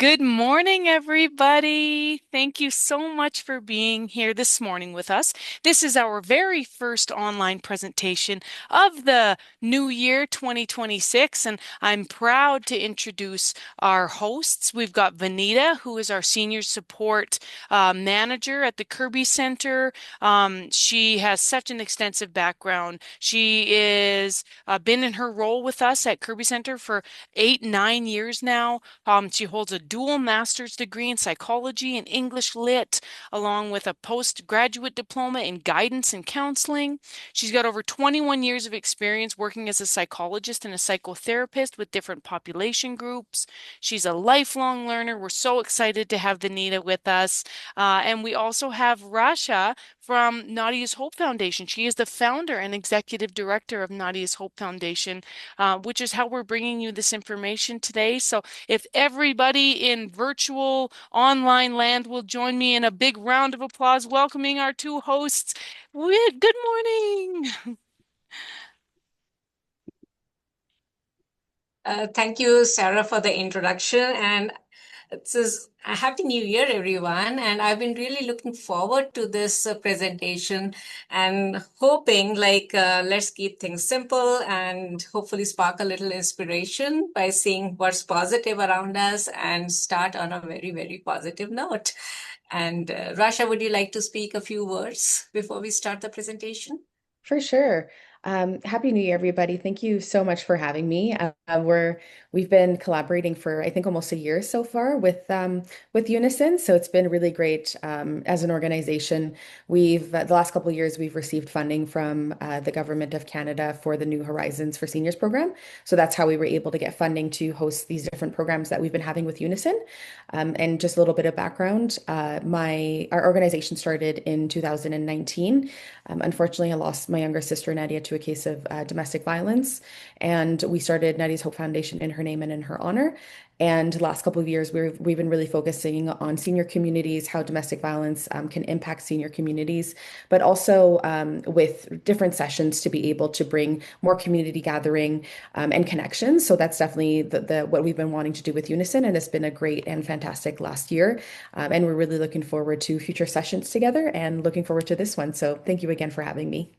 Good morning, everybody. Thank you so much for being here this morning with us. This is our very first online presentation of the new year 2026, and I'm proud to introduce our hosts. We've got Vineeta, who is our senior support manager at the Kerby Centre. She has such an extensive background. She is been in her role with us at Kerby Centre for 8, 9 years now. She holds a dual master's degree in psychology and English Lit, along with a postgraduate diploma in guidance and counseling. She's got over 21 years of experience working as a psychologist and a psychotherapist with different population groups. She's a lifelong learner. We're so excited to have Vineeta with us. And we also have Rasha from Nadia's Hope Foundation. She is the founder and executive director of Nadia's Hope Foundation, which is how we're bringing you this information today. So if everybody in virtual online land will join me in a big round of applause welcoming our two hosts. Good morning. Thank you, Sarah, for the introduction. And it says, a Happy New Year, everyone. And I've been really looking forward to this presentation and hoping, let's keep things simple and hopefully spark a little inspiration by seeing what's positive around us and start on a very, very positive note. And Rasha, would you like to speak a few words before we start the presentation? For sure. Happy New Year, everybody. Thank you so much for having me. We've been collaborating for I think almost a year so far with Unison, so it's been really great as an organization. We've the last couple of years we've received funding from the government of Canada for the New Horizons for Seniors program. So that's how we were able to get funding to host these different programs that we've been having with Unison. And just a little bit of background, our organization started in 2019. Unfortunately, I lost my younger sister, Nadia, to a case of domestic violence. And we started Nadia's Hope Foundation in her name and in her honor. And the last couple of years, we've been really focusing on senior communities, how domestic violence can impact senior communities, but also with different sessions to be able to bring more community gathering and connections. So that's definitely what we've been wanting to do with Unison, and it's been a great and fantastic last year. And we're really looking forward to future sessions together and looking forward to this one. So thank you again for having me.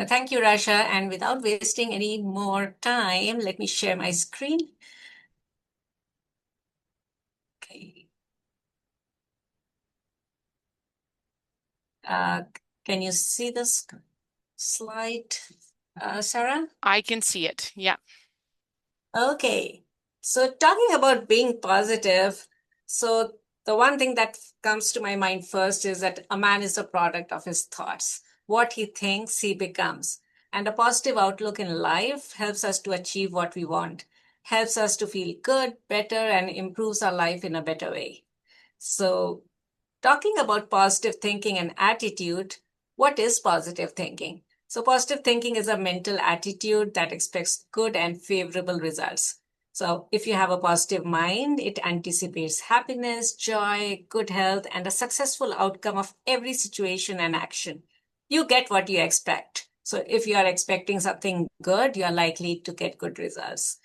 Thank you, Rasha. And without wasting any more time, let me share my screen. Okay. Can you see this slide, Sarah? I can see it. Yeah. Okay. So talking about being positive, so the one thing that comes to my mind first is that a man is a product of his thoughts. What he thinks, he becomes. And a positive outlook in life helps us to achieve what we want, helps us to feel good, better, and improves our life in a better way. So talking about positive thinking and attitude, what is positive thinking? So, positive thinking is a mental attitude that expects good and favorable results. So, if you have a positive mind, it anticipates happiness, joy, good health, and a successful outcome of every situation and action. You get what you expect. So, if you are expecting something good, you are likely to get good results.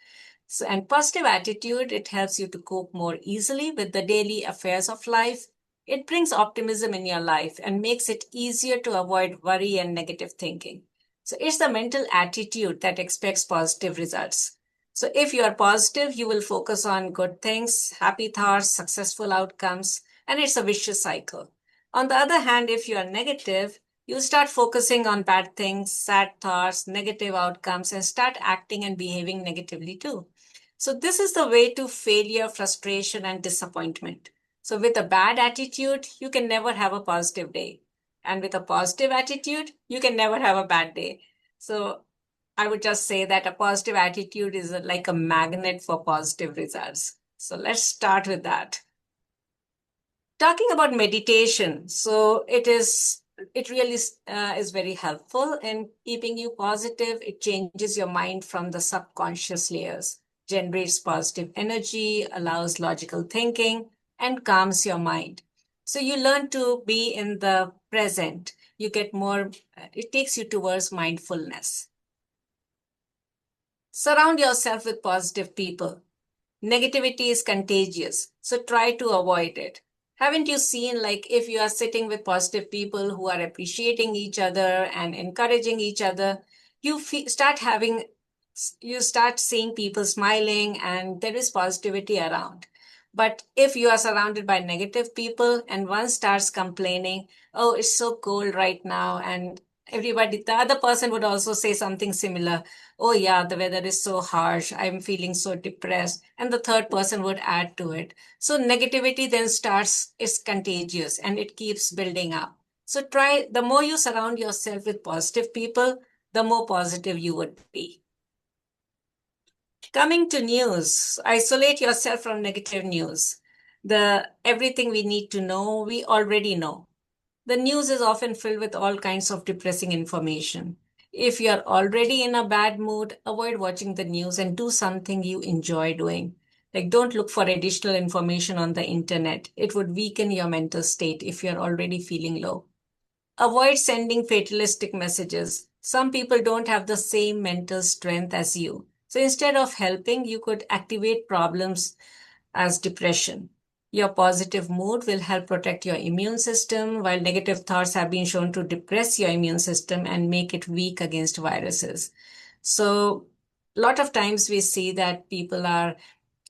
So, and positive attitude, it helps you to cope more easily with the daily affairs of life. It brings optimism in your life and makes it easier to avoid worry and negative thinking. So it's the mental attitude that expects positive results. So if you are positive, you will focus on good things, happy thoughts, successful outcomes, and it's a vicious cycle. On the other hand, if you are negative, you start focusing on bad things, sad thoughts, negative outcomes, and start acting and behaving negatively too. So this is the way to failure, frustration, and disappointment. So, with a bad attitude, you can never have a positive day. And with a positive attitude, you can never have a bad day. So, I would just say that a positive attitude is like a magnet for positive results. So, let's start with that. Talking about meditation, so it really is very helpful in keeping you positive. It changes your mind from the subconscious layers, generates positive energy, allows logical thinking, and calms your mind. So you learn to be in the present. You get more, it takes you towards mindfulness. Surround yourself with positive people. Negativity is contagious, so try to avoid it. Haven't you seen, like, if you are sitting with positive people who are appreciating each other and encouraging each other, start having, you start seeing people smiling and there is positivity around. But if you are surrounded by negative people and one starts complaining, oh, it's so cold right now, and the other person would also say something similar. Oh, yeah, the weather is so harsh. I'm feeling so depressed. And the third person would add to it. So negativity then starts, it's contagious and it keeps building up. So the more you surround yourself with positive people, the more positive you would be. Coming to news, isolate yourself from negative news. Everything we need to know, we already know. The news is often filled with all kinds of depressing information. If you're already in a bad mood, avoid watching the news and do something you enjoy doing. Like, don't look for additional information on the internet. It would weaken your mental state if you're already feeling low. Avoid sending fatalistic messages. Some people don't have the same mental strength as you. So instead of helping, you could activate problems as depression. Your positive mood will help protect your immune system, while negative thoughts have been shown to depress your immune system and make it weak against viruses. So, a lot of times we see that people are,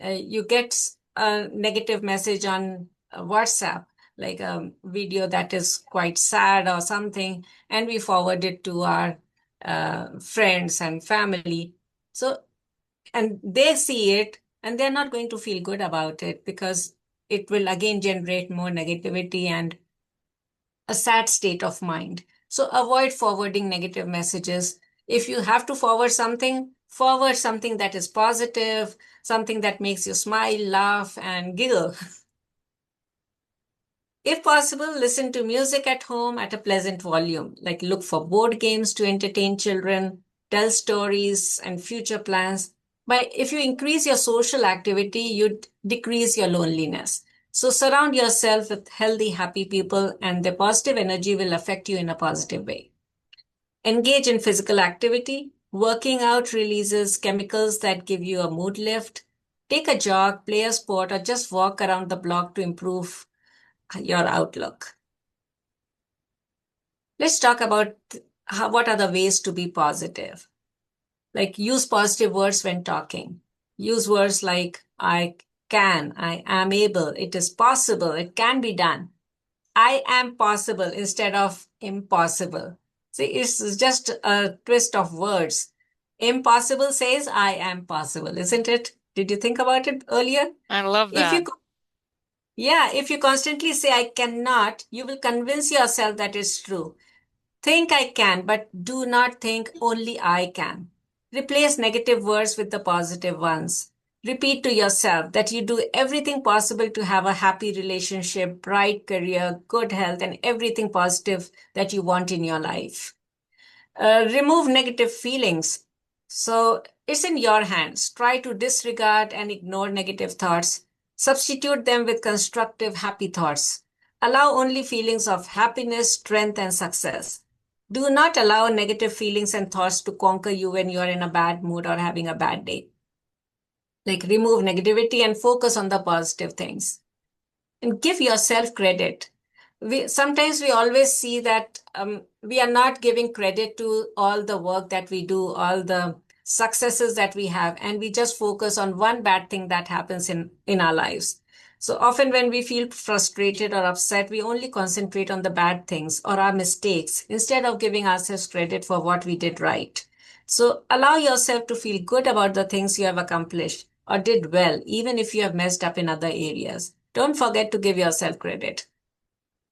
you get a negative message on WhatsApp, like a video that is quite sad or something, and we forward it to our friends and family. So, and they see it and they're not going to feel good about it because it will again generate more negativity and a sad state of mind. So avoid forwarding negative messages. If you have to forward something that is positive, something that makes you smile, laugh, and giggle. If possible, listen to music at home at a pleasant volume, like look for board games to entertain children, tell stories and future plans. But if you increase your social activity, you decrease your loneliness. So surround yourself with healthy, happy people, and their positive energy will affect you in a positive way. Engage in physical activity. Working out releases chemicals that give you a mood lift. Take a jog, play a sport, or just walk around the block to improve your outlook. Let's talk about what are the ways to be positive. Like, use positive words when talking. Use words like I can, I am able, it is possible, it can be done. I am possible instead of impossible. See, it's just a twist of words. Impossible says I am possible, isn't it? Did you think about it earlier? I love If that. you Yeah, if you constantly say I cannot, you will convince yourself that it's true. Think I can, but do not think only I can. Replace negative words with the positive ones. Repeat to yourself that you do everything possible to have a happy relationship, bright career, good health, and everything positive that you want in your life. Remove negative feelings. So it's in your hands. Try to disregard and ignore negative thoughts. Substitute them with constructive, happy thoughts. Allow only feelings of happiness, strength, and success. Do not allow negative feelings and thoughts to conquer you when you are in a bad mood or having a bad day. Like, remove negativity and focus on the positive things and give yourself credit. Sometimes we always see that we are not giving credit to all the work that we do, all the successes that we have, and we just focus on one bad thing that happens in our lives. So often when we feel frustrated or upset, we only concentrate on the bad things or our mistakes instead of giving ourselves credit for what we did right. So allow yourself to feel good about the things you have accomplished or did well, even if you have messed up in other areas. Don't forget to give yourself credit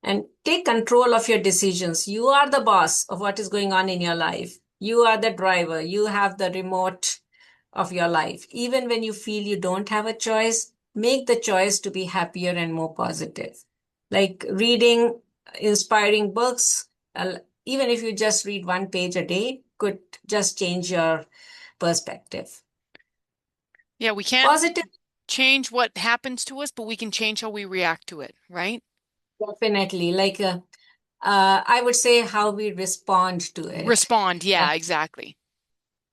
and take control of your decisions. You are the boss of what is going on in your life. You are the driver. You have the remote of your life. Even when you feel you don't have a choice, make the choice to be happier and more positive. Like reading inspiring books, even if you just read one page a day, could just change your perspective. Yeah, we can't Positive, change what happens to us, but we can change how we react to it, right? definitely. Like, I would say how we respond to it. Respond. Yeah, exactly.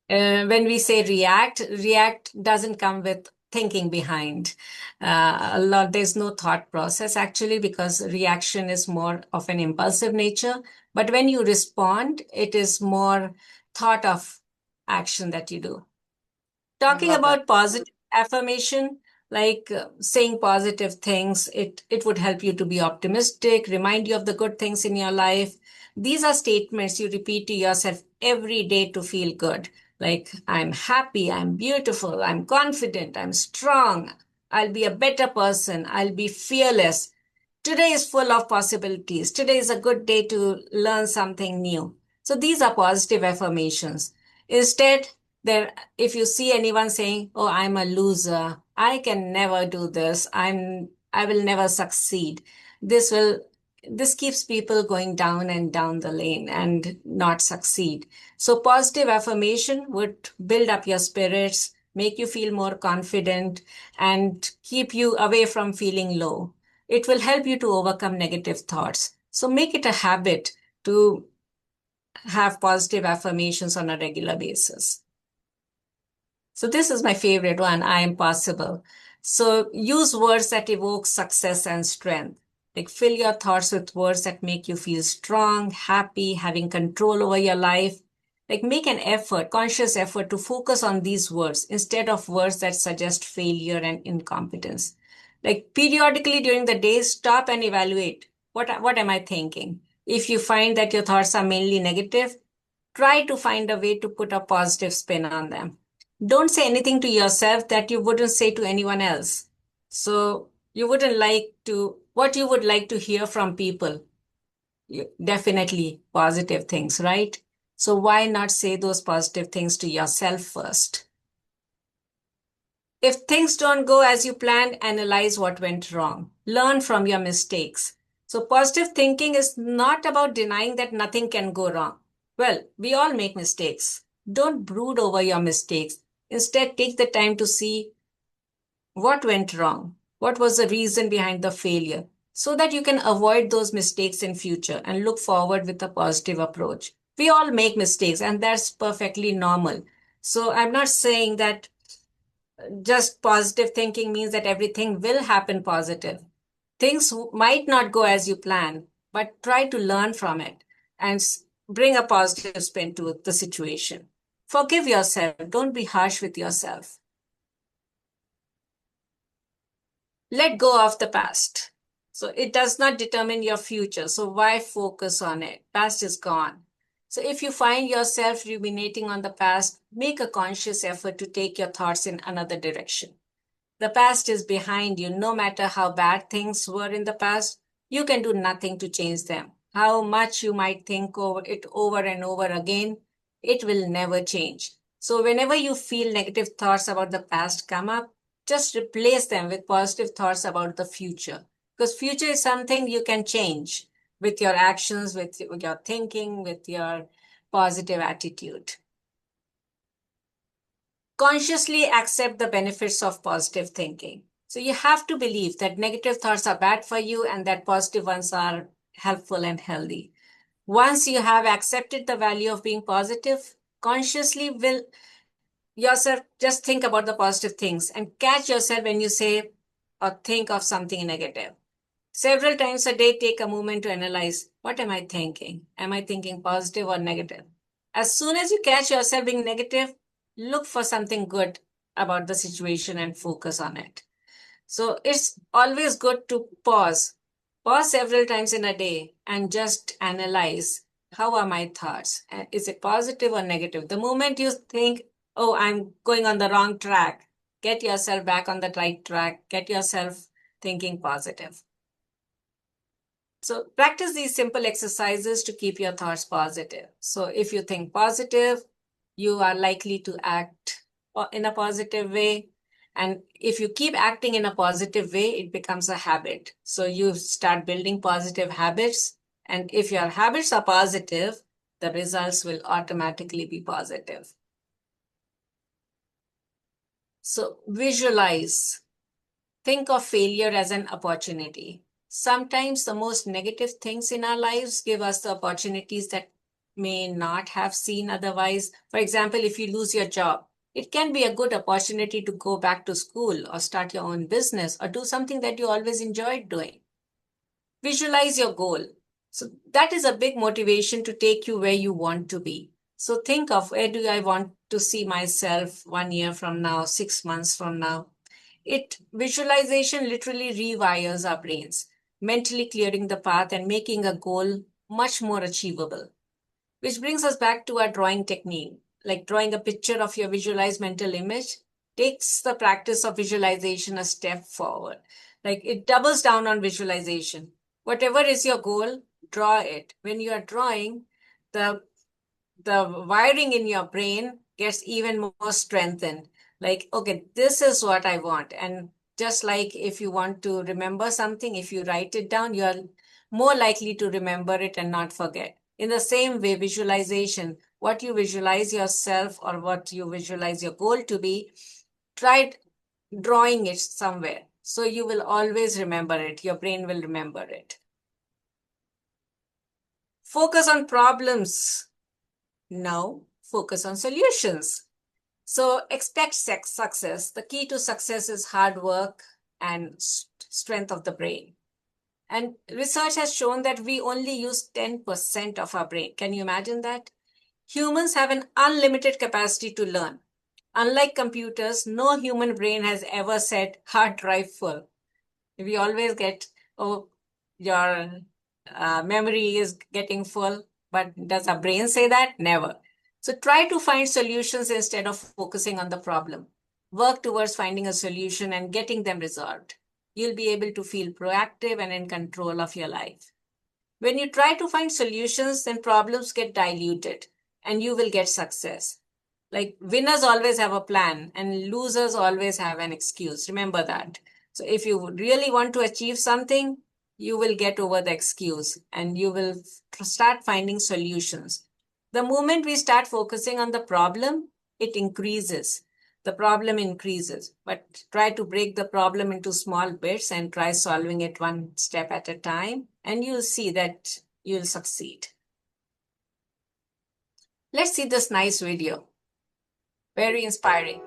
When we say react doesn't come with thinking behind. There's no thought process actually, because reaction is more of an impulsive nature. But when you respond, it is more thought of action that you do. I Talking love that. about positive affirmation, like saying positive things, it would help you to be optimistic, remind you of the good things in your life. These are statements you repeat to yourself every day to feel good. Like, I'm happy, I'm beautiful, I'm confident, I'm strong, I'll be a better person, I'll be fearless. Today is full of possibilities. Today is a good day to learn something new. So these are positive affirmations. Instead, there, if you see anyone saying, "Oh, I'm a loser. I can never do this. I will never succeed." This will, this keeps people going down and down the lane and not succeed. So positive affirmation would build up your spirits, make you feel more confident, and keep you away from feeling low. It will help you to overcome negative thoughts. So make it a habit to have positive affirmations on a regular basis. So this is my favorite one. I am possible. So use words that evoke success and strength. Like, fill your thoughts with words that make you feel strong, happy, having control over your life. Like, make an effort, conscious effort to focus on these words instead of words that suggest failure and incompetence. Like, periodically during the day, stop and evaluate. What am I thinking? If you find that your thoughts are mainly negative, try to find a way to put a positive spin on them. Don't say anything to yourself that you wouldn't say to anyone else. So you wouldn't like to, what you would like to hear from people? Definitely positive things, right? So why not say those positive things to yourself first? If things don't go as you planned, analyze what went wrong. Learn from your mistakes. So positive thinking is not about denying that nothing can go wrong. Well, we all make mistakes. Don't brood over your mistakes. Instead, take the time to see what went wrong. What was the reason behind the failure? So that you can avoid those mistakes in future and look forward with a positive approach. We all make mistakes and that's perfectly normal. So I'm not saying that just positive thinking means that everything will happen positive. Things might not go as you plan, but try to learn from it and bring a positive spin to the situation. Forgive yourself. Don't be harsh with yourself. Let go of the past. So it does not determine your future. So why focus on it? Past is gone. So if you find yourself ruminating on the past, make a conscious effort to take your thoughts in another direction. The past is behind you. No matter how bad things were in the past, you can do nothing to change them. How much you might think over it over and over again, it will never change. So whenever you feel negative thoughts about the past come up, just replace them with positive thoughts about the future. Because future is something you can change with your actions, with your thinking, with your positive attitude. Consciously accept the benefits of positive thinking. So you have to believe that negative thoughts are bad for you and that positive ones are helpful and healthy. Once you have accepted the value of being positive, consciously will yourself just think about the positive things and catch yourself when you say or think of something negative. Several times a day, take a moment to analyze, what am I thinking? Am I thinking positive or negative? As soon as you catch yourself being negative, look for something good about the situation and focus on it. So it's always good to pause. Pause several times in a day and just analyze, how are my thoughts? Is it positive or negative? The moment you think, oh, I'm going on the wrong track, get yourself back on the right track, get yourself thinking positive. So practice these simple exercises to keep your thoughts positive. So if you think positive, you are likely to act in a positive way. And if you keep acting in a positive way, it becomes a habit. So you start building positive habits. And if your habits are positive, the results will automatically be positive. So visualize. Think of failure as an opportunity. Sometimes the most negative things in our lives give us the opportunities that may not have seen otherwise. For example, if you lose your job, It can be a good opportunity to go back to school or start your own business or do something that you always enjoyed doing. Visualize your goal. So that is a big motivation to take you where you want to be. So think of, where do I want to see myself 1 year from now, 6 months from now? Visualization literally rewires our brains, mentally clearing the path and making a goal much more achievable. Which brings us back to our drawing technique. Like drawing a picture of your visualized mental image takes the practice of visualization a step forward. Like it doubles down on visualization. Whatever is your goal, draw it. When you are drawing, the wiring in your brain gets even more strengthened. Like, okay, this is what I want. And just like if you want to remember something, if you write it down, you're more likely to remember it and not forget. In the same way, visualization, what you visualize yourself or what you visualize your goal to be, try drawing it somewhere. So you will always remember it. Your brain will remember it. Focus on problems. No, focus on solutions. So expect success. The key to success is hard work and strength of the brain. And research has shown that we only use 10% of our brain. Can you imagine that? Humans have an unlimited capacity to learn. Unlike computers, no human brain has ever said hard drive full. We always get, oh, your memory is getting full. But does our brain say that? Never. So try to find solutions instead of focusing on the problem. Work towards finding a solution and getting them resolved. You'll be able to feel proactive and in control of your life. When you try to find solutions, then problems get diluted and you will get success. Like winners always have a plan and losers always have an excuse. Remember that. So if you really want to achieve something, you will get over the excuse and you will start finding solutions. The moment we start focusing on the problem, it increases. The problem increases, but try to break the problem into small bits and try solving it one step at a time, and you'll see that you'll succeed. Let's see this nice video. Very inspiring.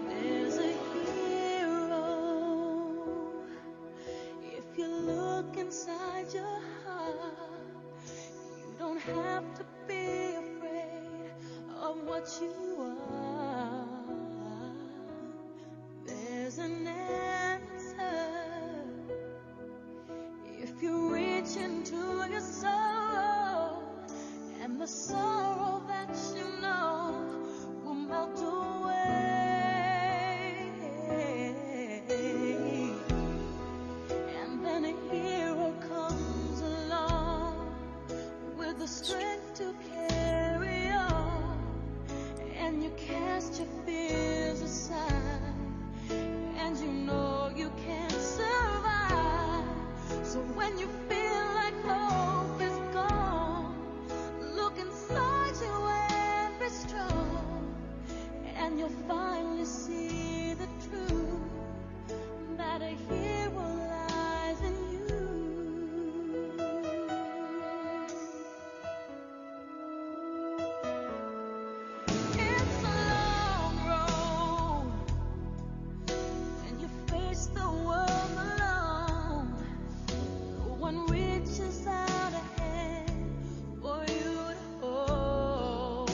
There's a hero. If you look inside your heart, you don't have to be afraid of what you are. There's an answer if you reach into your soul, and the sorrow that you know will melt away. And then a hero comes along with the strength to carry on, and you cast your fears aside, and you know you can survive. So when you feel like hope is gone, look inside you and be strong, and you'll finally see the truth, that a hero lies in you. It's a long road when you face the world alone. No one reaches out a hand for you to hold.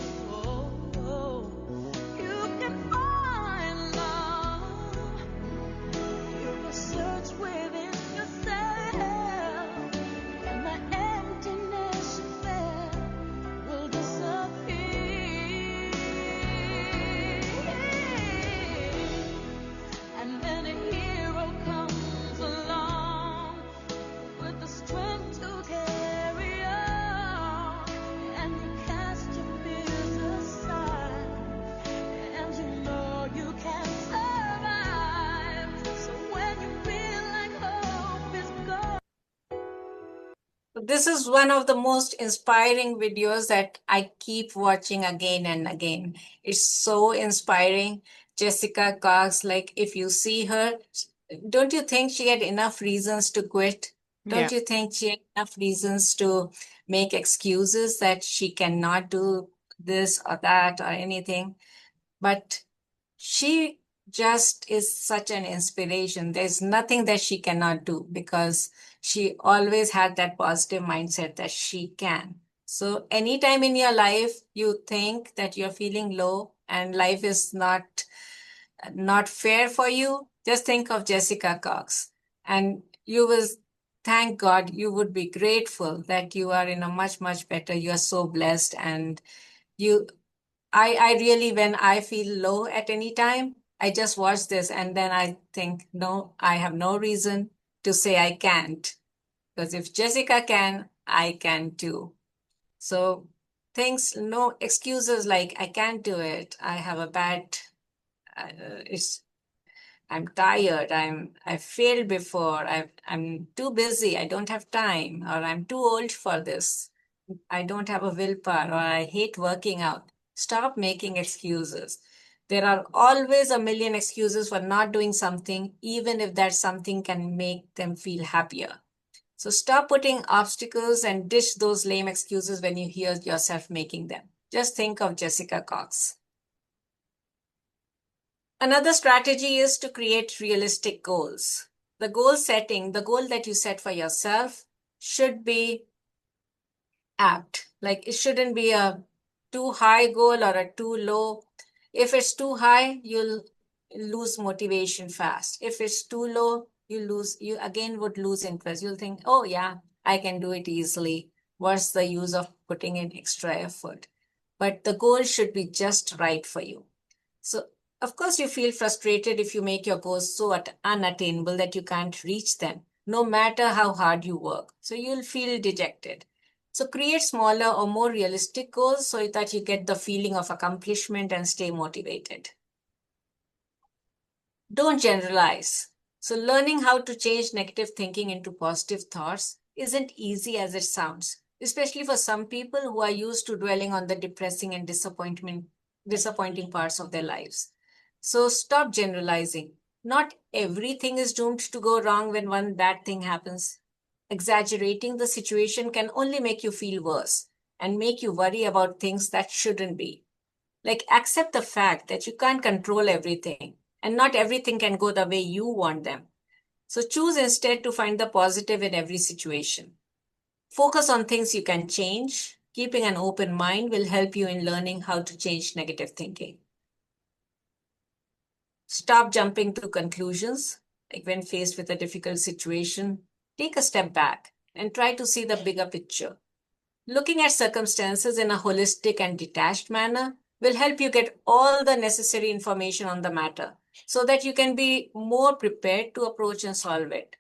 You can find love if you search within yourself, and the emptiness you felt will disappear. And then a hero comes along with the strength to carry on, and you cast your fears aside, and you know you can survive. So when you feel like hope is gone. This is one of the most inspiring videos that I keep watching again and again. It's so inspiring. Jessica Cox, like if you see her, don't you think she had enough reasons to quit? Yeah. Don't you think she had enough reasons to make excuses that she cannot do this or that or anything? But she just is such an inspiration. There's nothing that she cannot do because she always had that positive mindset that she can. So anytime in your life you think that you're feeling low and life is not fair for you, just think of Jessica Cox and you will thank God, you would be grateful that you are in a much, much better, you are so blessed. And you, I really, when I feel low at any time, I just watch this and then I think, no, I have no reason to say I can't. Because if Jessica can, I can too. So things, no excuses like I can't do it. I have a bad, it's I'm tired. I failed before. I'm too busy. I don't have time, or I'm too old for this. I don't have a willpower, or I hate working out. Stop making excuses. There are always a million excuses for not doing something, even if that something can make them feel happier. So stop putting obstacles and dish those lame excuses when you hear yourself making them. Just think of Jessica Cox. Another strategy is to create realistic goals. The goal setting, the goal that you set for yourself should be apt. Like it shouldn't be a too high goal or a too low. If it's too high, you'll lose motivation fast. If it's too low, you again would lose interest. You'll think, oh yeah, I can do it easily. What's the use of putting in extra effort? But the goal should be just right for you. So, of course, you feel frustrated if you make your goals so unattainable that you can't reach them, no matter how hard you work. So, you'll feel dejected. So, create smaller or more realistic goals so that you get the feeling of accomplishment and stay motivated. Don't generalize. So, learning how to change negative thinking into positive thoughts isn't easy as it sounds, especially for some people who are used to dwelling on the depressing and disappointing parts of their lives. So, stop generalizing. Not everything is doomed to go wrong when one bad thing happens. Exaggerating the situation can only make you feel worse and make you worry about things that shouldn't be. Like, accept the fact that you can't control everything and not everything can go the way you want them. So choose instead to find the positive in every situation. Focus on things you can change. Keeping an open mind will help you in learning how to change negative thinking. Stop jumping to conclusions. Like when faced with a difficult situation, take a step back and try to see the bigger picture. Looking at circumstances in a holistic and detached manner will help you get all the necessary information on the matter so that you can be more prepared to approach and solve it.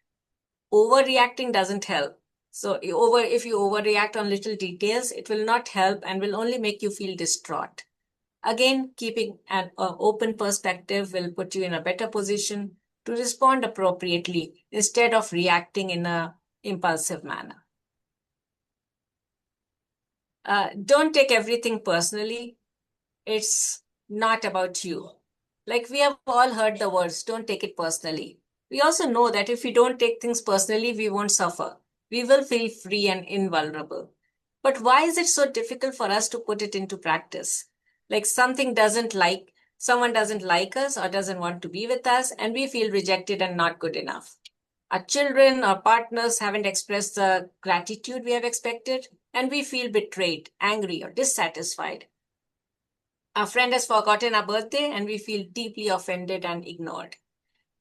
Overreacting doesn't help. So if you overreact on little details, it will not help and will only make you feel distraught. Again, keeping an open perspective will put you in a better position to respond appropriately instead of reacting in an impulsive manner. Don't take everything personally. It's not about you. Like we have all heard the words, don't take it personally. We also know that if we don't take things personally, we won't suffer. We will feel free and invulnerable. But why is it so difficult for us to put it into practice? Like someone doesn't like us or doesn't want to be with us, and we feel rejected and not good enough. Our children or partners haven't expressed the gratitude we have expected, and we feel betrayed, angry, or dissatisfied. Our friend has forgotten our birthday, and we feel deeply offended and ignored.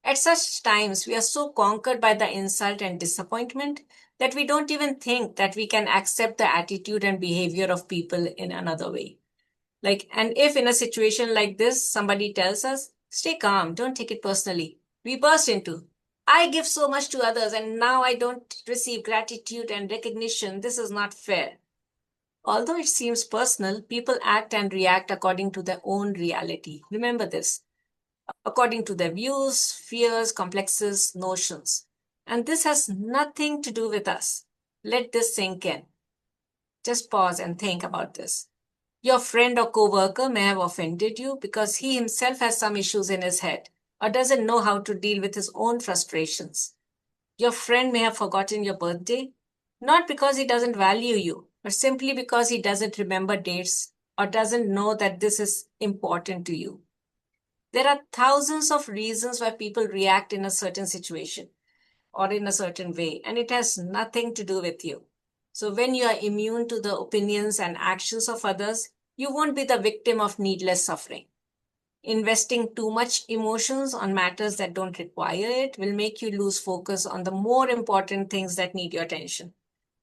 At such times, we are so conquered by the insult and disappointment that we don't even think that we can accept the attitude and behavior of people in another way. And if in a situation like this, somebody tells us, stay calm, don't take it personally, we burst into, I give so much to others and now I don't receive gratitude and recognition. This is not fair. Although it seems personal, people act and react according to their own reality. Remember this, according to their views, fears, complexes, notions. And this has nothing to do with us. Let this sink in. Just pause and think about this. Your friend or coworker may have offended you because he himself has some issues in his head or doesn't know how to deal with his own frustrations. Your friend may have forgotten your birthday, not because he doesn't value you, but simply because he doesn't remember dates or doesn't know that this is important to you. There are thousands of reasons why people react in a certain situation or in a certain way, and it has nothing to do with you. So, when you are immune to the opinions and actions of others, you won't be the victim of needless suffering. Investing too much emotions on matters that don't require it will make you lose focus on the more important things that need your attention.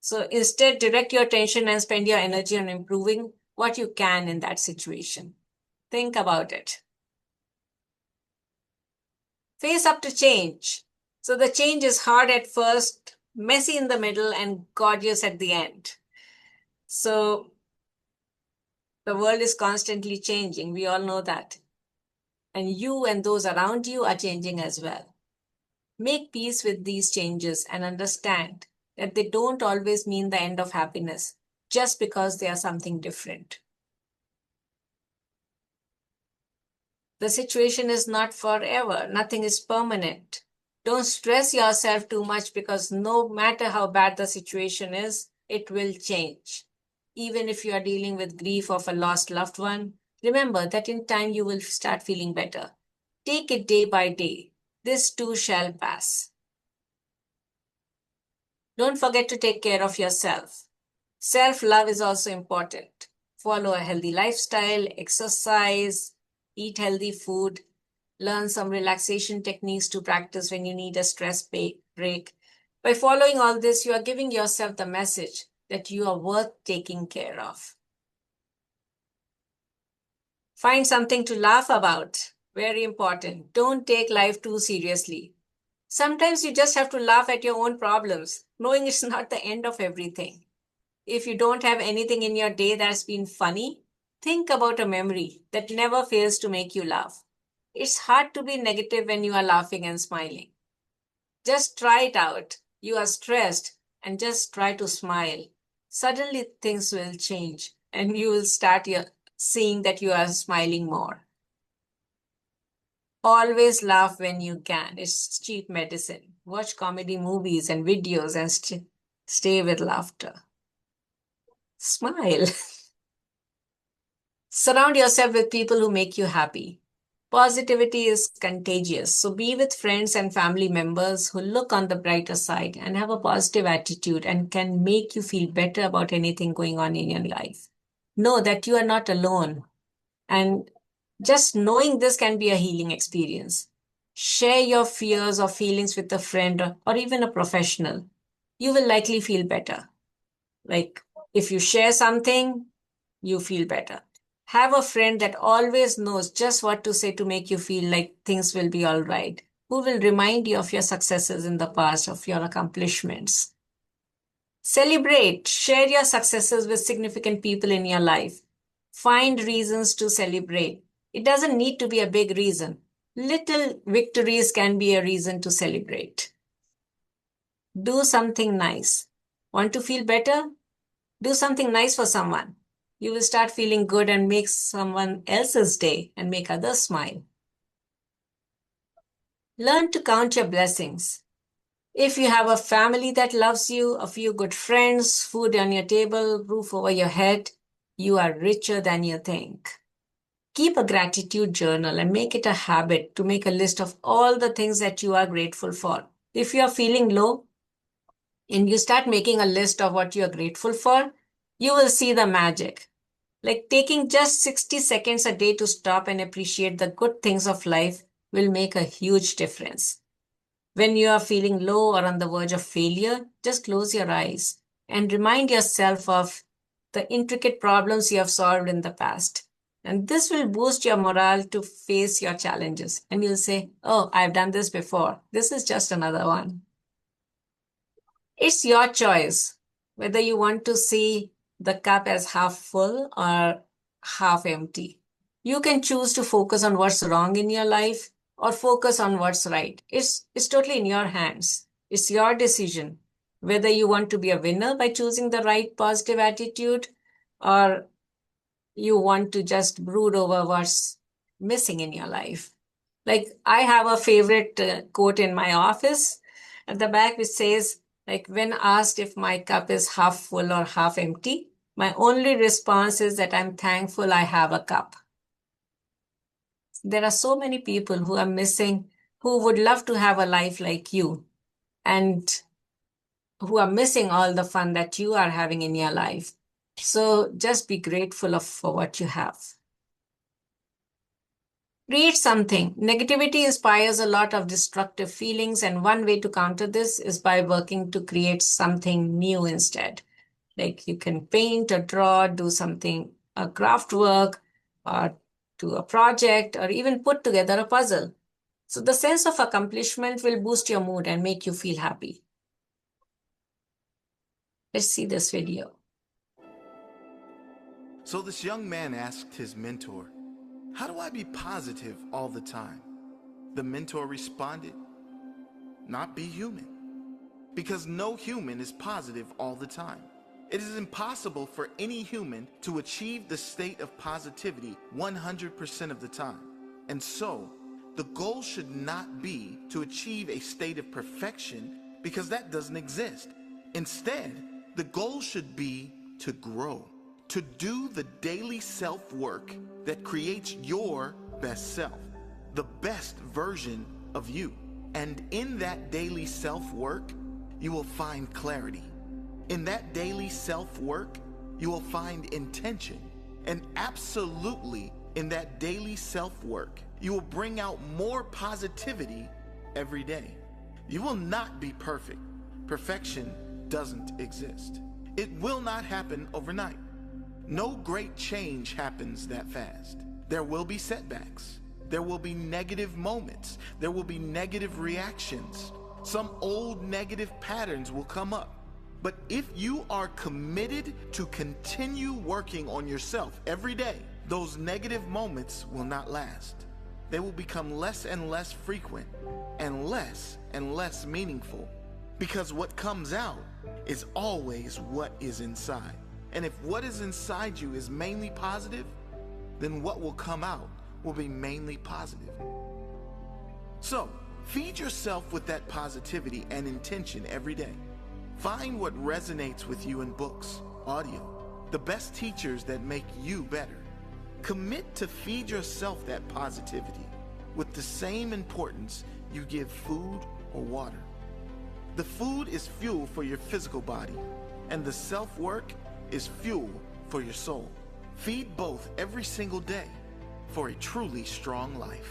So, instead, direct your attention and spend your energy on improving what you can in that situation. Think about it. Face up to change. So the change is hard at first, messy in the middle, and gorgeous at the end. So the world is constantly changing. We all know that. And you and those around you are changing as well. Make peace with these changes and understand that they don't always mean the end of happiness just because they are something different. The situation is not forever. Nothing is permanent. Don't stress yourself too much because no matter how bad the situation is, it will change. Even if you are dealing with grief of a lost loved one, remember that in time you will start feeling better. Take it day by day. This too shall pass. Don't forget to take care of yourself. Self-love is also important. Follow a healthy lifestyle, exercise, eat healthy food, learn some relaxation techniques to practice when you need a stress break. By following all this, you are giving yourself the message that you are worth taking care of. Find something to laugh about. Very important. Don't take life too seriously. Sometimes you just have to laugh at your own problems, knowing it's not the end of everything. If you don't have anything in your day that's been funny, think about a memory that never fails to make you laugh. It's hard to be negative when you are laughing and smiling. Just try it out. You are stressed and just try to smile. Suddenly things will change and you will start seeing that you are smiling more. Always laugh when you can. It's cheap medicine. Watch comedy movies and videos and stay with laughter. Smile. Surround yourself with people who make you happy. Positivity is contagious, so be with friends and family members who look on the brighter side and have a positive attitude and can make you feel better about anything going on in your life. Know that you are not alone, and just knowing this can be a healing experience. Share your fears or feelings with a friend or even a professional. You will likely feel better. Like if you share something, you feel better. Have a friend that always knows just what to say to make you feel like things will be all right, who will remind you of your successes in the past, of your accomplishments. Celebrate, share your successes with significant people in your life. Find reasons to celebrate. It doesn't need to be a big reason. Little victories can be a reason to celebrate. Do something nice. Want to feel better? Do something nice for someone. You will start feeling good and make someone else's day and make others smile. Learn to count your blessings. If you have a family that loves you, a few good friends, food on your table, roof over your head, you are richer than you think. Keep a gratitude journal and make it a habit to make a list of all the things that you are grateful for. If you are feeling low and you start making a list of what you are grateful for, you will see the magic. Like taking just 60 seconds a day to stop and appreciate the good things of life will make a huge difference. When you are feeling low or on the verge of failure, just close your eyes and remind yourself of the intricate problems you have solved in the past. And this will boost your morale to face your challenges. And you'll say, oh, I've done this before. This is just another one. It's your choice whether you want to see the cup as half full or half empty. You can choose to focus on what's wrong in your life or focus on what's right. It's totally in your hands. It's your decision whether you want to be a winner by choosing the right positive attitude or you want to just brood over what's missing in your life. Like I have a favorite quote in my office at the back which says, like, when asked if my cup is half full or half empty, my only response is that I'm thankful I have a cup. There are so many people who are missing, who would love to have a life like you, and who are missing all the fun that you are having in your life. So just be grateful for what you have. Create something. Negativity inspires a lot of destructive feelings, and one way to counter this is by working to create something new instead. Like you can paint or draw, do something, a craft work, or do a project, or even put together a puzzle. So the sense of accomplishment will boost your mood and make you feel happy. Let's see this video. So this young man asked his mentor, "How do I be positive all the time?" The mentor responded, "Not be human. Because no human is positive all the time. It is impossible for any human to achieve the state of positivity 100% of the time. And so, the goal should not be to achieve a state of perfection, because that doesn't exist. Instead, the goal should be to grow, to do the daily self-work that creates your best self, the best version of you. And in that daily self-work, you will find clarity. In that daily self-work, you will find intention. And absolutely, in that daily self-work, you will bring out more positivity every day. You will not be perfect. Perfection doesn't exist. It will not happen overnight. No great change happens that fast. There will be setbacks. There will be negative moments. There will be negative reactions. Some old negative patterns will come up. But if you are committed to continue working on yourself every day, those negative moments will not last. They will become less and less frequent and less meaningful, because what comes out is always what is inside. And if what is inside you is mainly positive, then what will come out will be mainly positive. So, feed yourself with that positivity and intention every day. Find what resonates with you in books, audio, the best teachers that make you better. Commit to feed yourself that positivity with the same importance you give food or water. The food is fuel for your physical body, and the self-work is fuel for your soul. Feed both every single day for a truly strong life.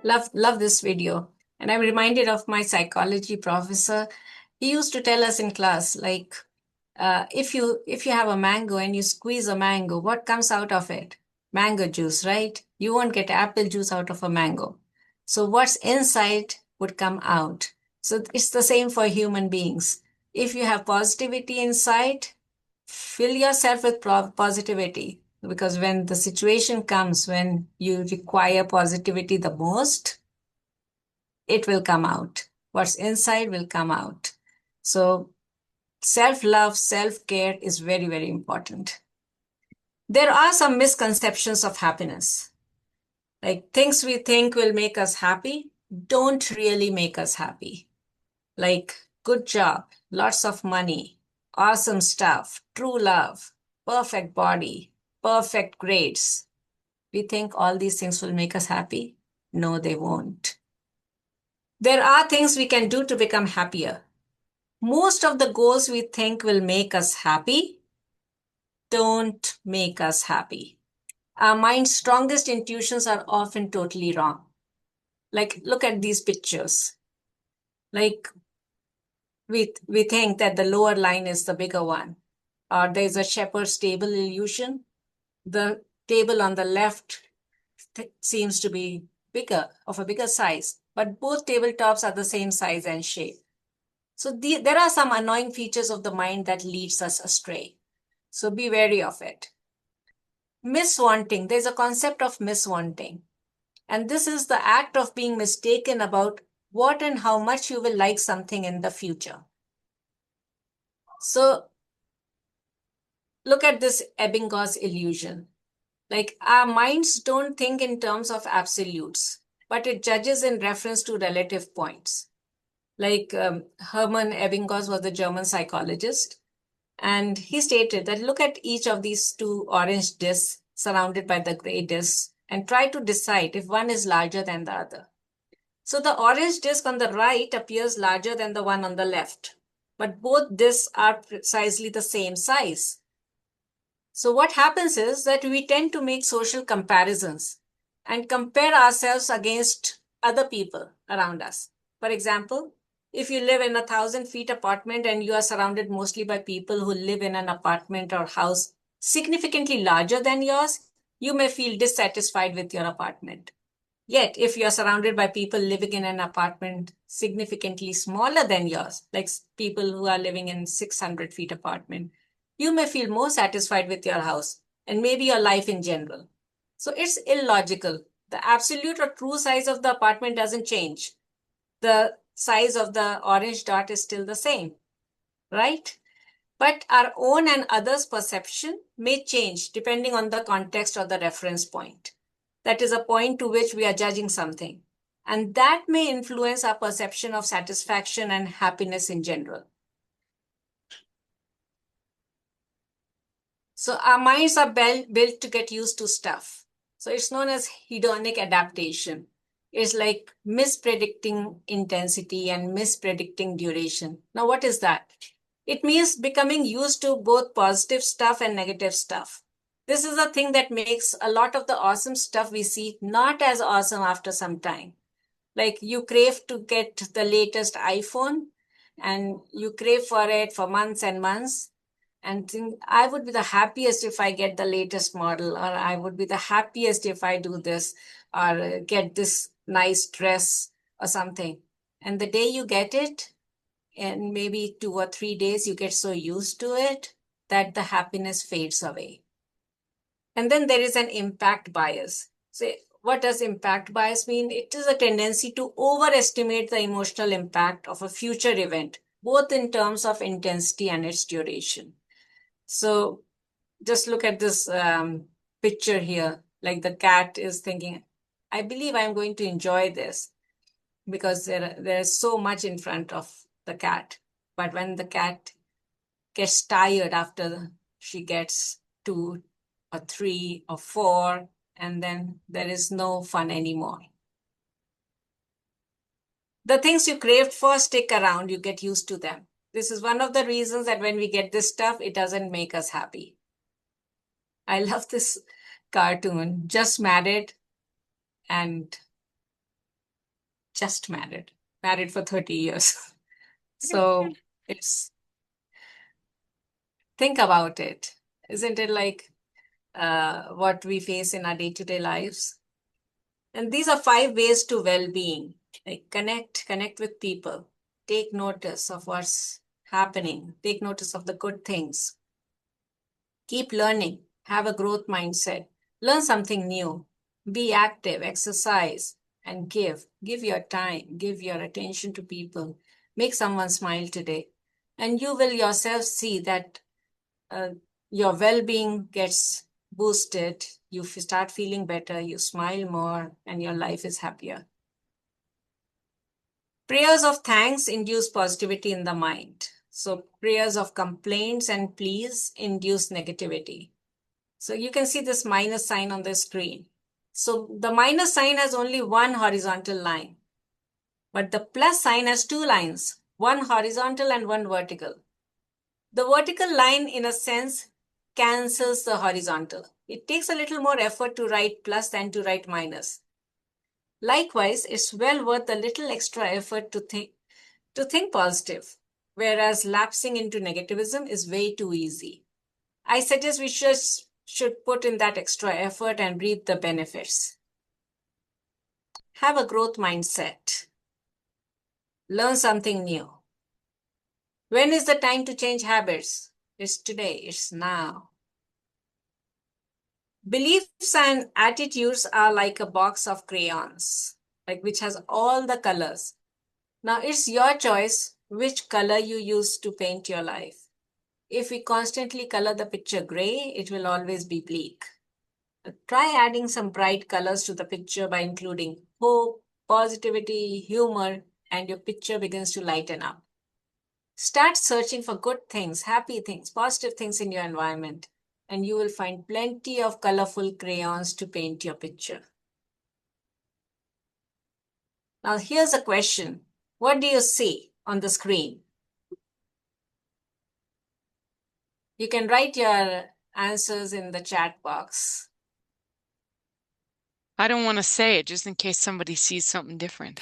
Love this video. And I'm reminded of my psychology professor. He used to tell us in class, like, if you have a mango and you squeeze a mango, what comes out of it? Mango juice, right? You won't get apple juice out of a mango. So what's inside would come out. So it's the same for human beings. If you have positivity inside, fill yourself with positivity. Because when the situation comes, when you require positivity the most, it will come out. What's inside will come out. So self-love, self-care is very, very important. There are some misconceptions of happiness. Like things we think will make us happy don't really make us happy. Like good job, lots of money, awesome stuff, true love, perfect body, perfect grades. We think all these things will make us happy? No, they won't. There are things we can do to become happier. Most of the goals we think will make us happy don't make us happy. Our mind's strongest intuitions are often totally wrong. Like, look at these pictures. Like, we think that the lower line is the bigger one. Or there's a shepherd's table illusion. The table on the left seems to be bigger, of a bigger size, but both tabletops are the same size and shape. So there are some annoying features of the mind that leads us astray. So be wary of it. Miswanting. There's a concept of miswanting. And this is the act of being mistaken about what and how much you will like something in the future. So look at this Ebbinghaus illusion. Like our minds don't think in terms of absolutes, but it judges in reference to relative points. Like Hermann Ebbinghaus was the German psychologist, and he stated that look at each of these two orange discs surrounded by the gray discs and try to decide if one is larger than the other. So the orange disc on the right appears larger than the one on the left, but both discs are precisely the same size. So what happens is that we tend to make social comparisons and compare ourselves against other people around us. For example, if you live in a 1,000 feet apartment and you are surrounded mostly by people who live in an apartment or house significantly larger than yours, you may feel dissatisfied with your apartment. Yet, if you're surrounded by people living in an apartment significantly smaller than yours, like people who are living in 600 feet apartment, you may feel more satisfied with your house and maybe your life in general. So it's illogical. The absolute or true size of the apartment doesn't change. The size of the orange dot is still the same, right? But our own and others' perception may change depending on the context or the reference point. That is a point to which we are judging something. And that may influence our perception of satisfaction and happiness in general. So our minds are built to get used to stuff. So it's known as hedonic adaptation. It's like mispredicting intensity and mispredicting duration. Now, what is that? It means becoming used to both positive stuff and negative stuff. This is a thing that makes a lot of the awesome stuff we see not as awesome after some time. Like you crave to get the latest iPhone and you crave for it for months and months and think, I would be the happiest if I get the latest model, or I would be the happiest if I do this or get this nice dress or something. And the day you get it, and maybe 2 or 3 days, you get so used to it that the happiness fades away. And then there is an impact bias. So what does impact bias mean? It is a tendency to overestimate the emotional impact of a future event, both in terms of intensity and its duration. So just look at this picture here. Like the cat is thinking, I believe I'm going to enjoy this because there's so much in front of the cat. But when the cat gets tired after she gets 2 or 3 or 4, and then there is no fun anymore. The things you craved for stick around, you get used to them. This is one of the reasons that when we get this stuff, it doesn't make us happy. I love this cartoon, Just Married and Just Married, married for 30 years. So think about it. Isn't it like what we face in our day-to-day lives? And these are 5 ways to well-being. Like connect with people, take notice of what's happening, take notice of the good things, keep learning, have a growth mindset, learn something new, be active, exercise, and give your time, give your attention to people, make someone smile today. And you will yourself see that your well-being gets boosted, you start feeling better, you smile more, and your life is happier. Prayers of thanks induce positivity in the mind. So prayers of complaints and pleas induce negativity. So you can see this minus sign on the screen. So the minus sign has only one horizontal line, but the plus sign has 2 lines, one horizontal and one vertical. The vertical line, in a sense, cancels the horizontal. It takes a little more effort to write plus than to write minus. Likewise, it's well worth a little extra effort to think positive, whereas lapsing into negativism is way too easy. I suggest we should put in that extra effort and reap the benefits. Have a growth mindset. Learn something new. When is the time to change habits? It's today, it's now. Beliefs and attitudes are like a box of crayons, like which has all the colors. Now it's your choice which color you use to paint your life. If we constantly color the picture gray, it will always be bleak. Try adding some bright colors to the picture by including hope, positivity, humor, and your picture begins to lighten up. Start searching for good things, happy things, positive things in your environment, and you will find plenty of colorful crayons to paint your picture. Now, here's a question. What do you see on the screen? You can write your answers in the chat box. I don't want to say it just in case somebody sees something different.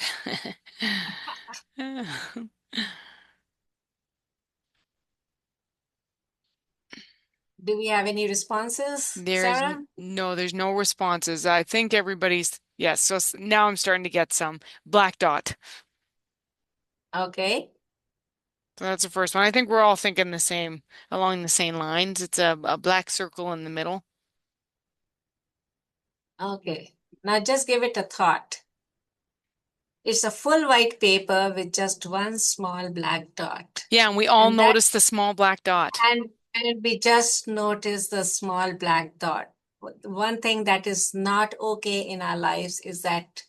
Do we have any responses, There's Sarah? no, there's no responses. I think everybody's, yes, so now I'm starting to get some. Black dot. Okay. So that's the first one. I think we're all thinking the same, along the same lines. It's a black circle in the middle. Okay. Now just give it a thought. It's a full white paper with just one small black dot. Yeah, and we all And that notice the small black dot. and we just notice the small black dot. One thing that is not okay in our lives is that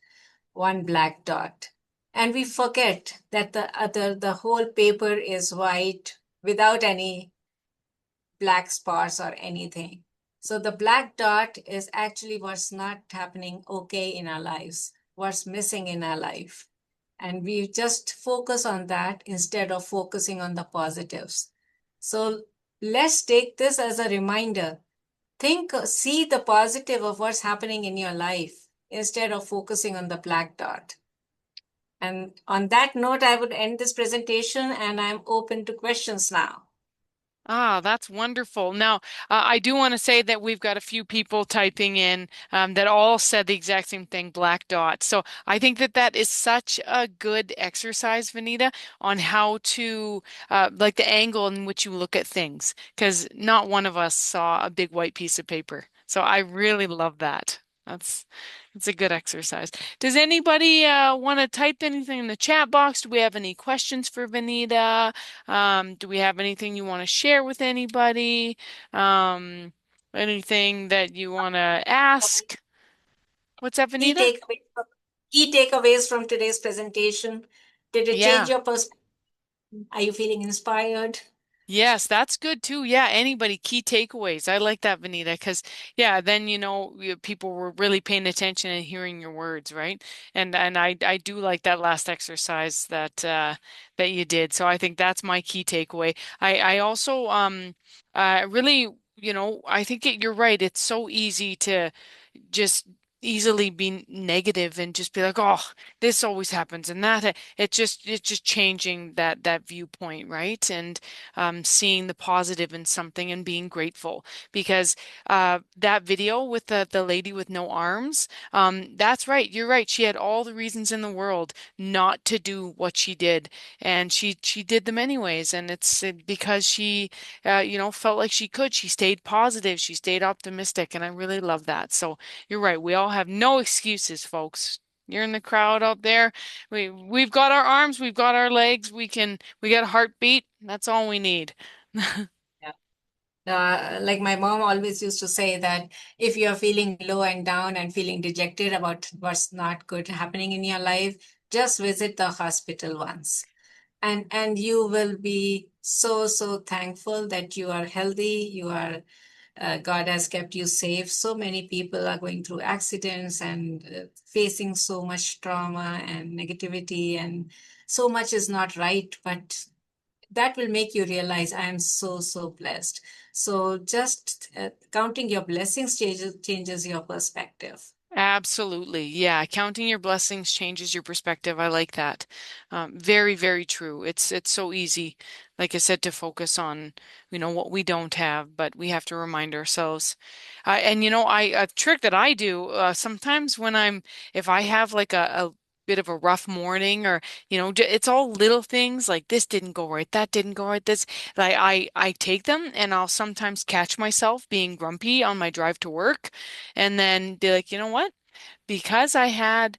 one black dot. And we forget that the whole paper is white without any black spots or anything. So the black dot is actually what's not happening okay in our lives, what's missing in our life. And we just focus on that instead of focusing on the positives. So let's take this as a reminder. See the positive of what's happening in your life instead of focusing on the black dot. And on that note, I would end this presentation and I'm open to questions now. Ah, that's wonderful. Now, I do want to say that we've got a few people typing in that all said the exact same thing, black dot. So I think that that is such a good exercise, Vineeta, on how to, like the angle in which you look at things, because not one of us saw a big white piece of paper. So I really love that. That's a good exercise. Does anybody want to type anything in the chat box? Do we have any questions for Vineeta? Do we have anything you want to share with anybody? Um, Anything that you want to ask? What's up, Key Vineeta? takeaways, key takeaways from today's presentation. Did it change Yeah. your perspective? Are you feeling inspired? Yes, that's good too. Yeah, anybody, key takeaways. I like that, Vineeta, because yeah, then people were really paying attention and hearing your words, right? And I do like that last exercise that you did. So I think that's my key takeaway. I also really, I think you're right. It's so easy to just easily be negative and just be like, oh, this always happens and that it's just changing that viewpoint, right? And seeing the positive in something and being grateful because that video with the lady with no arms, that's right, you're right. She had all the reasons in the world not to do what she did, and she did them anyways. And it's because she felt like she could. She stayed positive, she stayed optimistic, and I really love that. So you're right. We all have no excuses, folks. You're in the crowd out there. We've got our arms, we've got our legs, we got a heartbeat. That's all we need. Like my mom always used to say that if you're feeling low and down and feeling dejected about what's not good happening in your life, just visit the hospital once. And you will be so thankful that you are healthy, God has kept you safe. So many people are going through accidents and facing so much trauma and negativity, and so much is not right, but that will make you realize I am so blessed. So just counting your blessings changes your perspective. Absolutely. Yeah. Counting your blessings changes your perspective. I like that. Very, very true. It's so easy, like I said, to focus on, what we don't have, but we have to remind ourselves. And a trick that I do sometimes if I have like a bit of a rough morning or, it's all little things like this didn't go right, that didn't go right, this, like I take them and I'll sometimes catch myself being grumpy on my drive to work and then be like, you know what? because I had,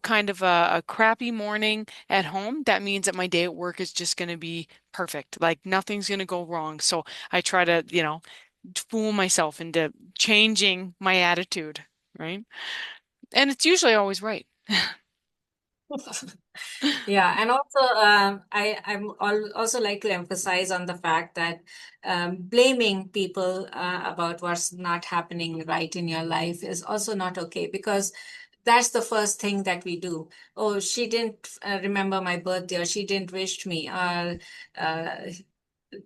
kind of a crappy morning at home, that means that my day at work is just going to be perfect. Like nothing's going to go wrong. So I try to, fool myself into changing my attitude, right? And it's usually always right. Yeah, and also also like to emphasize on the fact that blaming people about what's not happening right in your life is also not okay, because that's the first thing that we do. Oh, she didn't remember my birthday, or she didn't wish me, or uh,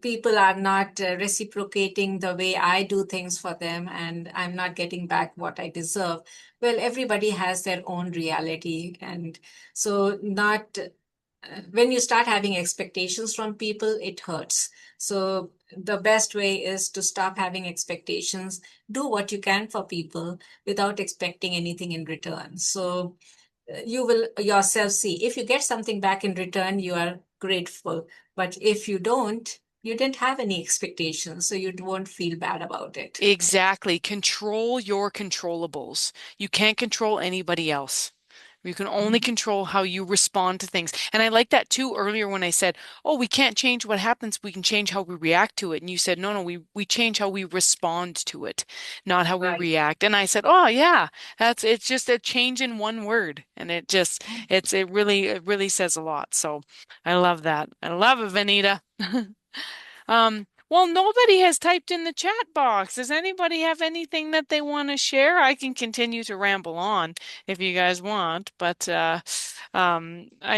people are not reciprocating the way I do things for them, and I'm not getting back what I deserve. Well, everybody has their own reality. And so, not when you start having expectations from people, it hurts. So, the best way is to stop having expectations, do what you can for people without expecting anything in return. So, you will yourself see if you get something back in return, you are grateful. But if you don't, you didn't have any expectations, so you won't feel bad about it. Exactly. Control your controllables. You can't control anybody else. You can only Mhm. control how you respond to things. And I like that too earlier when I said, "Oh, we can't change what happens, we can change how we react to it." And you said, "No, no, we change how we respond to it, not how we Right. react." And I said, "Oh, yeah, it's just a change in one word." And it really says a lot. So I love that. I love it, Vanita. Well, nobody has typed in the chat box. Does anybody have anything that they want to share? I can continue to ramble on if you guys want, but I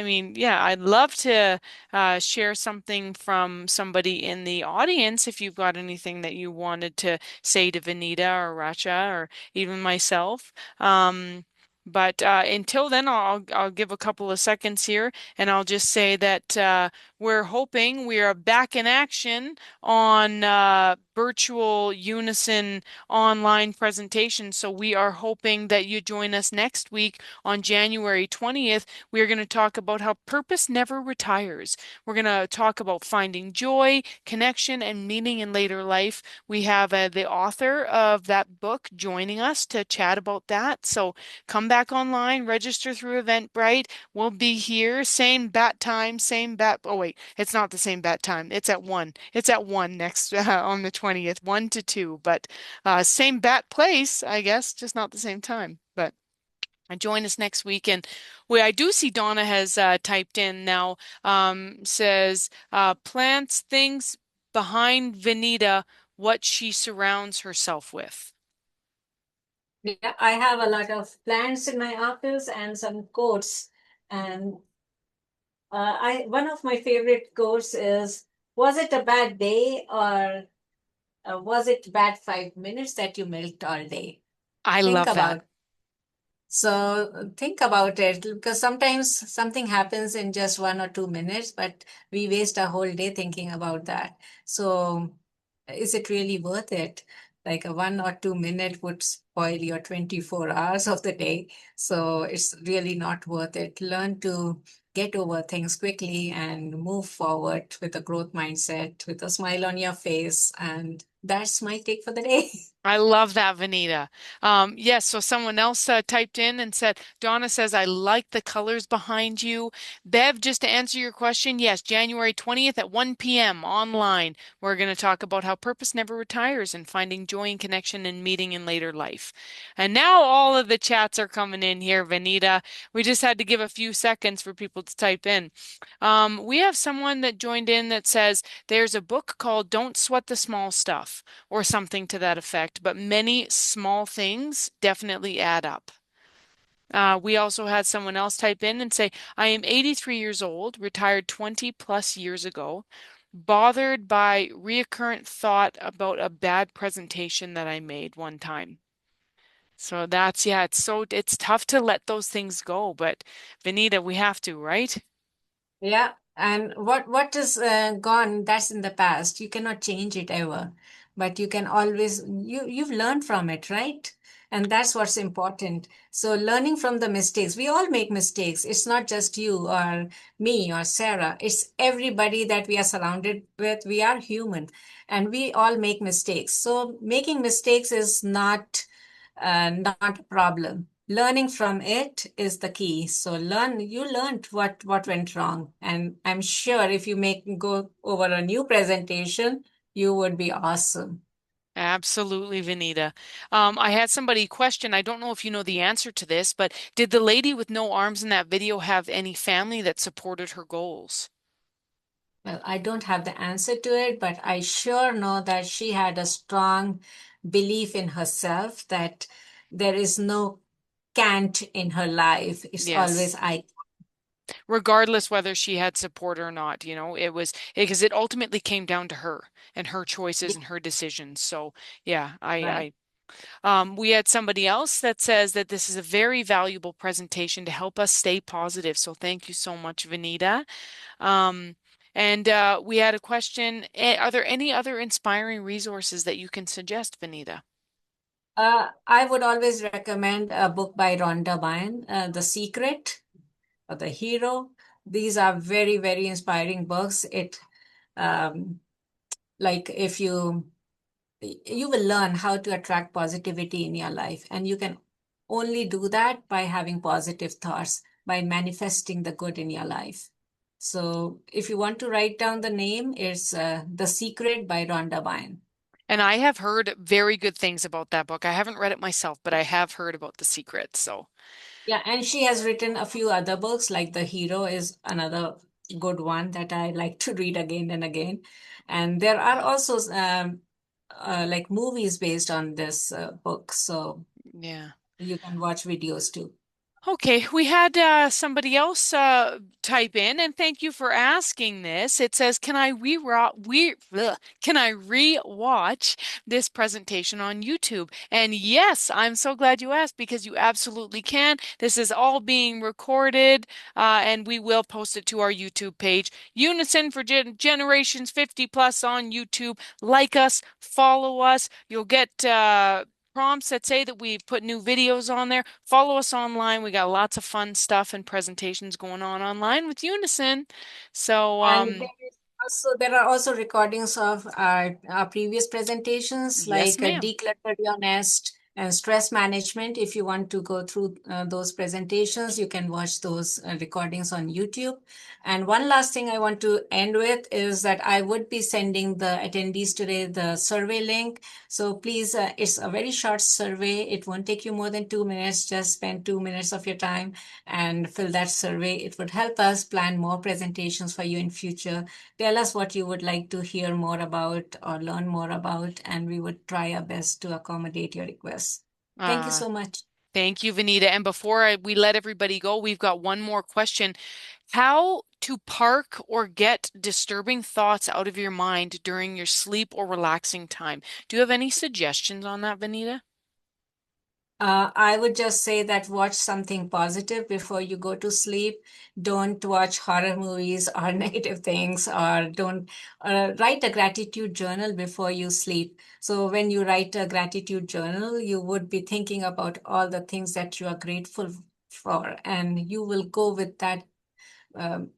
mean, yeah, I'd love to share something from somebody in the audience if you've got anything that you wanted to say to Vanita or Racha or even myself. But until then, I'll give a couple of seconds here, and I'll just say that we're hoping we are back in action on virtual Unison online presentation. So we are hoping that you join us next week on January 20th. We are going to talk about how purpose never retires. We're going to talk about finding joy, connection, and meaning in later life. We have the author of that book joining us to chat about that. So come back online, register through Eventbrite. We'll be here, same bat time, same bat. Oh, wait, it's not the same bat time. It's at 1. It's at 1 next on the 20th, 1 to 2. But same bat place, I guess, just not the same time. But join us next week. And I do see Donna has typed in now, says plants things behind Vanita, what she surrounds herself with. Yeah, I have a lot of plants in my office and some quotes. And I one of my favorite quotes is, "Was it a bad day, or was it bad 5 minutes that you milked all day?" I Think love that. about So think about it, because sometimes something happens in just 1 or 2 minutes, but we waste a whole day thinking about that. So is it really worth it? Like a 1 or 2 minute would spoil your 24 hours of the day. So it's really not worth it. Learn to get over things quickly and move forward with a growth mindset, with a smile on your face. And that's my take for the day. I love that, Vanita. Yes, so someone else typed in and said, Donna says, I like the colors behind you. Bev, just to answer your question, yes, January 20th at 1 p.m. online. We're going to talk about how purpose never retires and finding joy and connection and meaning in later life. And now all of the chats are coming in here, Vanita. We just had to give a few seconds for people to type in. We have someone that joined in that says, there's a book called Don't Sweat the Small Stuff or something to that effect, but many small things definitely add up. We also had someone else type in and say, I am 83 years old, retired 20 plus years ago, bothered by recurrent thought about a bad presentation that I made one time. So yeah, it's tough to let those things go, but Vanita, we have to, right? Yeah, and what is gone, that's in the past. You cannot change it ever, but you can always you've learned from it, right? And that's what's important. So learning from the mistakes. We all make mistakes. It's not just you or me or Sarah. It's everybody that we are surrounded with. We are human, and we all make mistakes. So making mistakes is not a problem. learning from it is the key. So you learned what went wrong. And I'm sure if you go over a new presentation, you would be awesome. Absolutely, Vineeta. I had somebody question, I don't know if you know the answer to this, but did the lady with no arms in that video have any family that supported her goals? Well, I don't have the answer to it, but I sure know that she had a strong belief in herself that there is no can't in her life. It's always Yes. I. Regardless whether she had support or not, it was because it ultimately came down to her and her choices Yeah, and her decisions. So yeah, right. we had somebody else that says that this is a very valuable presentation to help us stay positive. So thank you so much, Vineeta. Um, and we had a question, are there any other inspiring resources that you can suggest, Vineeta? I would always recommend a book by Rhonda Byrne, The Secret or The Hero. These are very, very inspiring books. Um, like if you will learn how to attract positivity in your life, and you can only do that by having positive thoughts, by manifesting the good in your life. So if you want to write down the name, it's The Secret by Rhonda Byrne. And I have heard very good things about that book. I haven't read it myself, but I have heard about The Secret. So Yeah, and she has written a few other books, like The Hero is another good one that I like to read again and again. And there are also like movies based on this book, so yeah. you can watch videos too. Okay, we had somebody else type in, and thank you for asking this. It says, can I re-watch this presentation on YouTube?" And yes, I'm so glad you asked because you absolutely can. This is all being recorded, and we will post it to our YouTube page, Unison for Generations 50 plus on YouTube. Like us, follow us. You'll get prompts that say that we put new videos on there. Follow us online. We got lots of fun stuff and presentations going on online with Unison. So, And there are also recordings of our previous presentations, yes, like ma'am. Declutter Your Nest and Stress Management. If you want to go through those presentations, you can watch those recordings on YouTube. And one last thing I want to end with is that I would be sending the attendees today the survey link. So please, it's a very short survey. It won't take you more than 2 minutes. Just spend 2 minutes of your time and fill that survey. It would help us plan more presentations for you in future. Tell us what you would like to hear more about or learn more about, and we would try our best to accommodate your requests. Thank you Uh, so much. Thank you, Vineeta. And before we let everybody go, we've got one more question. How to park or get disturbing thoughts out of your mind during your sleep or relaxing time? Do you have any suggestions on that, Vineeta? I would just say that watch something positive before you go to sleep. Don't watch horror movies or negative things, or don't write a gratitude journal before you sleep. So, when you write a gratitude journal, you would be thinking about all the things that you are grateful for, and you will go with that um,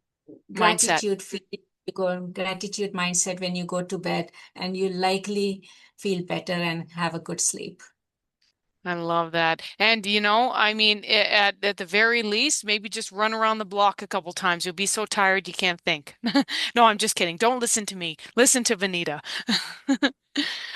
Mindset. gratitude feeling. You go gratitude mindset when you go to bed, and you likely feel better and have a good sleep. I love that. And I mean, at the very least, maybe just run around the block a couple times. You'll be so tired you can't think. No, I'm just kidding. Don't listen to me. Listen to Vineeta.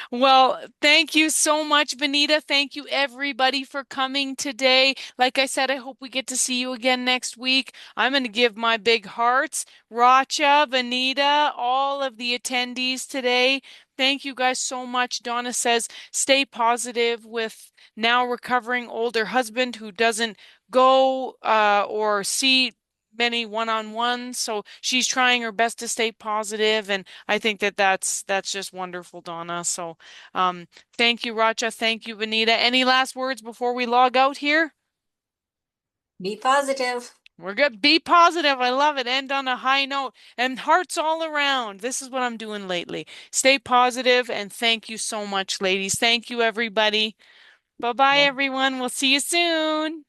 Well, thank you so much, Vineeta. Thank you, everybody, for coming today. Like I said, I hope we get to see you again next week. I'm going to give my big hearts, Racha, Vineeta, all of the attendees today. Thank you guys so much. Donna says, stay positive with now recovering older husband who doesn't go or see many one-on-ones. So she's trying her best to stay positive, and I think that that's just wonderful, Donna. So thank you, Racha. Thank you, Vineeta. Any last words before we log out here? Be positive. We're good. Be positive. I love it. End on a high note and hearts all around. This is what I'm doing lately. Stay positive, and thank you so much, ladies. Thank you, everybody. Bye-bye, Bye. everyone. We'll see you soon.